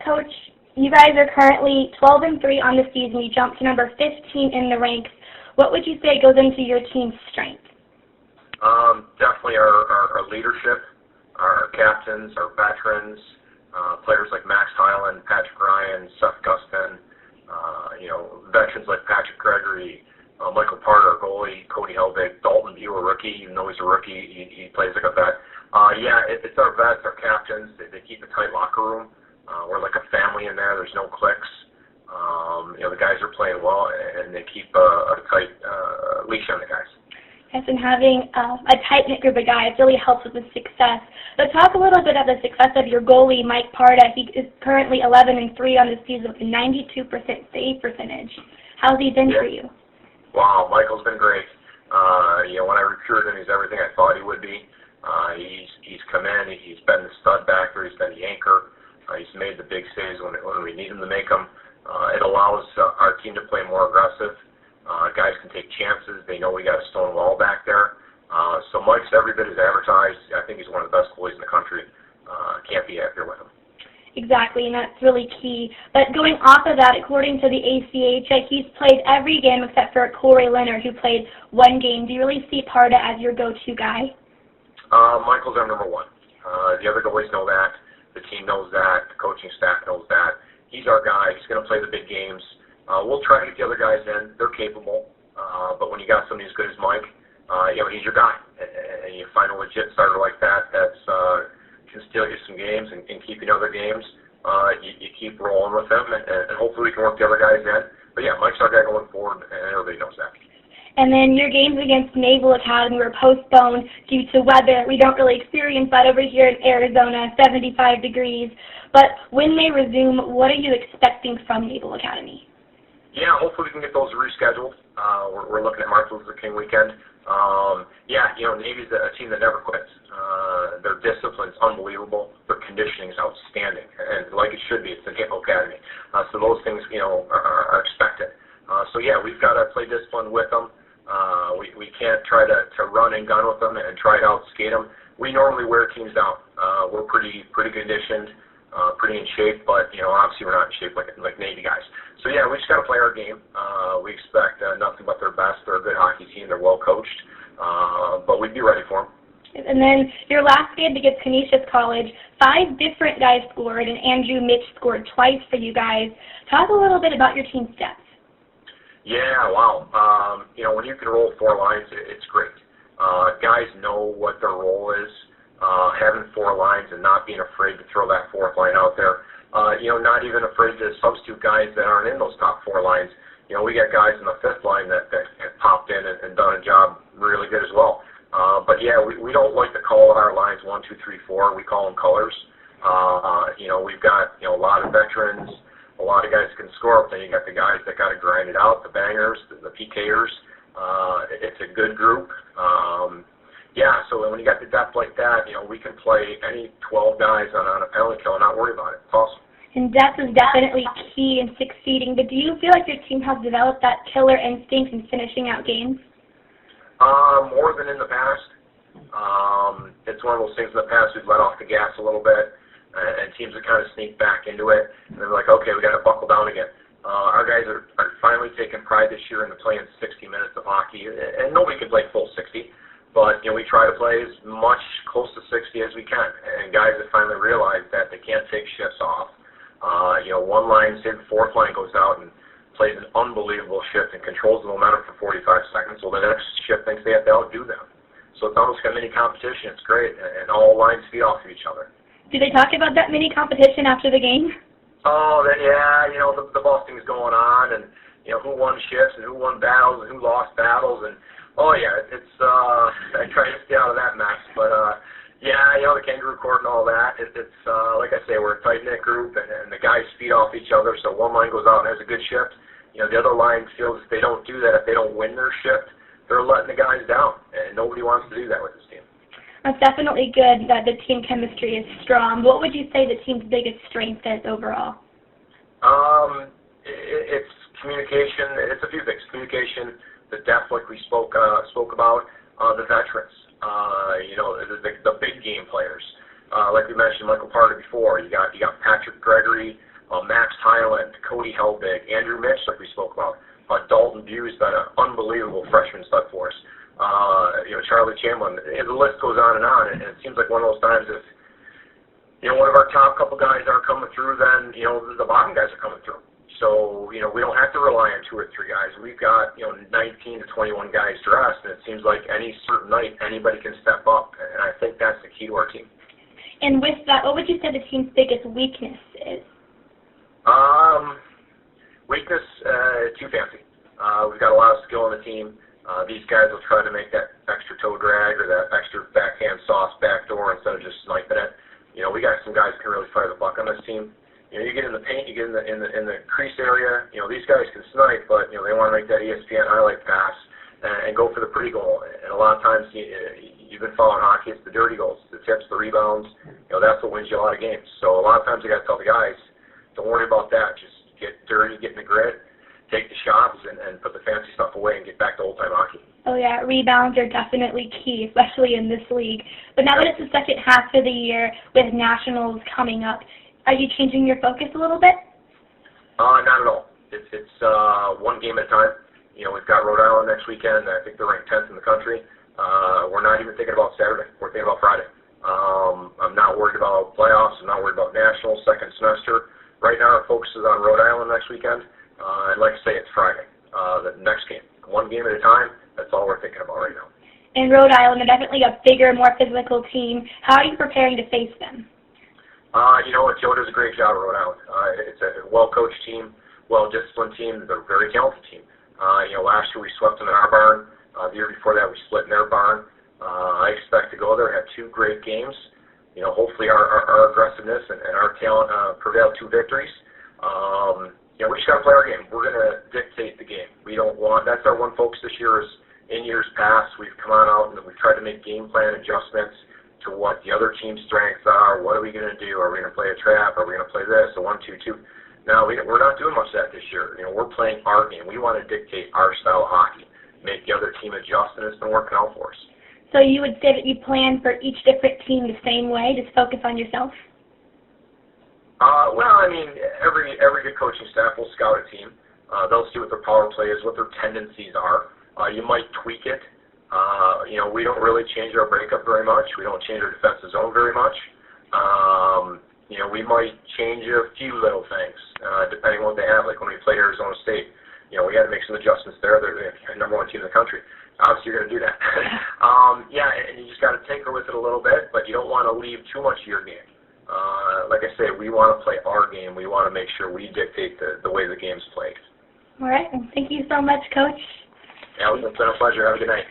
Coach, you guys are currently 12-3 on the season. You jumped to number 15 in the ranks. What would you say goes into your team's strength? Definitely our leadership, our captains, our veterans, players like Max Hyland, Patrick Ryan, Seth Gustin, veterans like Patrick Gregory, Michael Parter, our goalie, Cody Helbig, Dalton Bew, a rookie. Even though he's a rookie, he plays like a vet. It's our vets, our captains. They keep a tight locker room. We're like a family in there. There's no cliques. The guys are playing well, and they keep a tight leash on the guys. Yes, and having a tight-knit group of guys really helps with the success. But talk a little bit of the success of your goalie, Mike Parda. He is currently 11-3 on the season with a 92% save percentage. How's he been for you? Wow, Michael's been great. When I recruited him, he's everything I thought he would be. He's come in. He's been the stud backer. He's been the anchor. He's made the big saves when we need him to make them. It allows our team to play more aggressive. Guys can take chances. They know we got a stone wall back there. So Mike's every bit as advertised. I think he's one of the best goalies in the country. Can't be happier with him. Exactly, and that's really key. But going off of that, according to the ACH, he's played every game except for Corey Leonard, who played one game. Do you really see Parda as your go-to guy? Michael's our number one. The other goalies know that. The team knows that. The coaching staff knows that. He's our guy. He's going to play the big games. We'll try to get the other guys in. They're capable. But when you got somebody as good as Mike, he's your guy. And you find a legit starter like that that's can steal you some games and keep you in other games. You keep rolling with him, and hopefully we can work the other guys in. But yeah, Mike's our guy going forward, and everybody knows that. And then your games against Naval Academy were postponed due to weather. We don't really experience that over here in Arizona, 75 degrees. But when they resume, what are you expecting from Naval Academy? Yeah, hopefully we can get those rescheduled. We're looking at Martin Luther King weekend. Navy's a team that never quits. Their discipline's unbelievable. Their conditioning's outstanding, and like it should be, it's the Naval Academy. So those things, are expected. We've got to play discipline with them. We can't try to run and gun with them and try to outskate them. We normally wear teams down. We're pretty conditioned, pretty in shape, but obviously we're not in shape like Navy guys. So we just got to play our game. We expect nothing but their best. They're a good hockey team. They're well coached, but we'd be ready for them. And then your last game against Canisius College, 5 different guys scored, and Andrew Mitch scored twice for you guys. Talk a little bit about your team's depth. Yeah, wow. When you can roll 4 lines, it's great. Guys know what their role is. Having 4 lines and not being afraid to throw that 4th line out there. Not even afraid to substitute guys that aren't in those top 4 lines. We got guys in the 5th line that have popped in and done a job really good as well. We don't like to call our lines 1, 2, 3, 4. We call them colors. We've got a lot of veterans, a lot of guys that can score. But then you got the guys that got to grind it out, the bangers, the PKers. It's a good group. So when you got the depth like that, we can play any 12 guys on a penalty kill and not worry about it. It's awesome. And depth is definitely key in succeeding, but do you feel like your team has developed that killer instinct in finishing out games? More than in the past. It's one of those things in the past we've let off the gas a little bit, and teams have kind of sneaked back into it, and they're like, okay, we got to buckle down again. Our guys are finally taking pride this year in playing 60 minutes of hockey, and nobody can play full 60, but we try to play as much close to 60 as we can, and guys have finally realized that they can't take shifts off. One line, say the 4th line goes out and plays an unbelievable shift and controls the momentum for 45 seconds, well, the next shift thinks they have to outdo them. So it's almost like a mini competition. It's great, and all lines feed off of each other. Do they talk about that mini competition after the game? Oh, the busting's going on, and who won shifts and who won battles and who lost battles, and it's I try to stay out of that mess, but the kangaroo court and all that. It's like I say, we're a tight knit group, and the guys feed off each other. So one line goes out and has a good shift. The other line feels if they don't do that, if they don't win their shift, they're letting the guys down, and nobody wants to do that with this team. It's definitely good that the team chemistry is strong. What would you say the team's biggest strength is overall? It's communication. It's a few things. Communication, the depth, like we spoke about, the veterans, the big game players. Like we mentioned, Michael Parter before. You got Patrick Gregory, who's been an unbelievable freshman stud for us. Charlie Chamberlain. The list goes on, and it seems like one of those times if one of our top couple guys aren't coming through, then the bottom guys are coming through. So we don't have to rely on 2 or 3 guys. We've got 19 to 21 guys dressed, and it seems like any certain night anybody can step up, and I think that's the key to our team. And with that, what would you say the team's biggest weakness is? Weakness, too fancy. We've got a lot of skill on the team. These guys will try to make that extra toe drag or that extra backhand sauce backdoor instead of just sniping it. We got some guys who can really fire the buck on this team. You get in the paint, you get in the crease area. These guys can snipe, but they want to make that ESPN highlight pass and go for the pretty goal. And a lot of times you've been following hockey, it's the dirty goals, the tips, the rebounds. That's what wins you a lot of games. So a lot of times you got to tell the guys, don't worry about that. Just get dirty, get in the grit, take the shots, and put the fancy stuff away and get back to old-time hockey. Oh, yeah, rebounds are definitely key, especially in this league. But now that it's the second half of the year with nationals coming up, are you changing your focus a little bit? Not at all. It's one game at a time. We've got Rhode Island next weekend. I think they're ranked 10th in the country. We're not even thinking about Saturday. We're thinking about Friday. I'm not worried about playoffs. I'm not worried about nationals, second semester. Right now our focus is on Rhode Island next weekend. And like I say, it's Friday, the next game. One game at a time, that's all we're thinking about right now. And Rhode Island are definitely a bigger, more physical team. How are you preparing to face them? Joe does a great job at Rhode Island. It's a well-coached team, well-disciplined team. They're a very talented team. Last year we swept them in our barn. The year before that we split in their barn. I expect to go there and have 2 great games. Hopefully our aggressiveness and our talent prevail 2 victories. We just got to play our game. We're going to dictate the game. That's our one focus this year. Is in years past, we've come on out and we've tried to make game plan adjustments to what the other team's strengths are. What are we going to do? Are we going to play a trap? Are we going to play this? A 1-2-2? No, we're not doing much of that this year. We're playing our game. We want to dictate our style of hockey, make the other team adjust, and it's been working out for us. So you would say that you plan for each different team the same way, just focus on yourself? Every good coaching staff will scout a team. They'll see what their power play is, what their tendencies are. You might tweak it. We don't really change our breakup very much. We don't change our defensive zone very much. We might change a few little things, depending on what they have. Like when we played Arizona State, we had to make some adjustments there. They're the number 1 team in the country. Obviously, you're going to do that. And you just got to tinker with it a little bit, but you don't want to leave too much to your game. Like I say, we want to play our game. We want to make sure we dictate the way the game's played. All right. Well, thank you so much, Coach. Yeah, it's been a pleasure. Have a good night.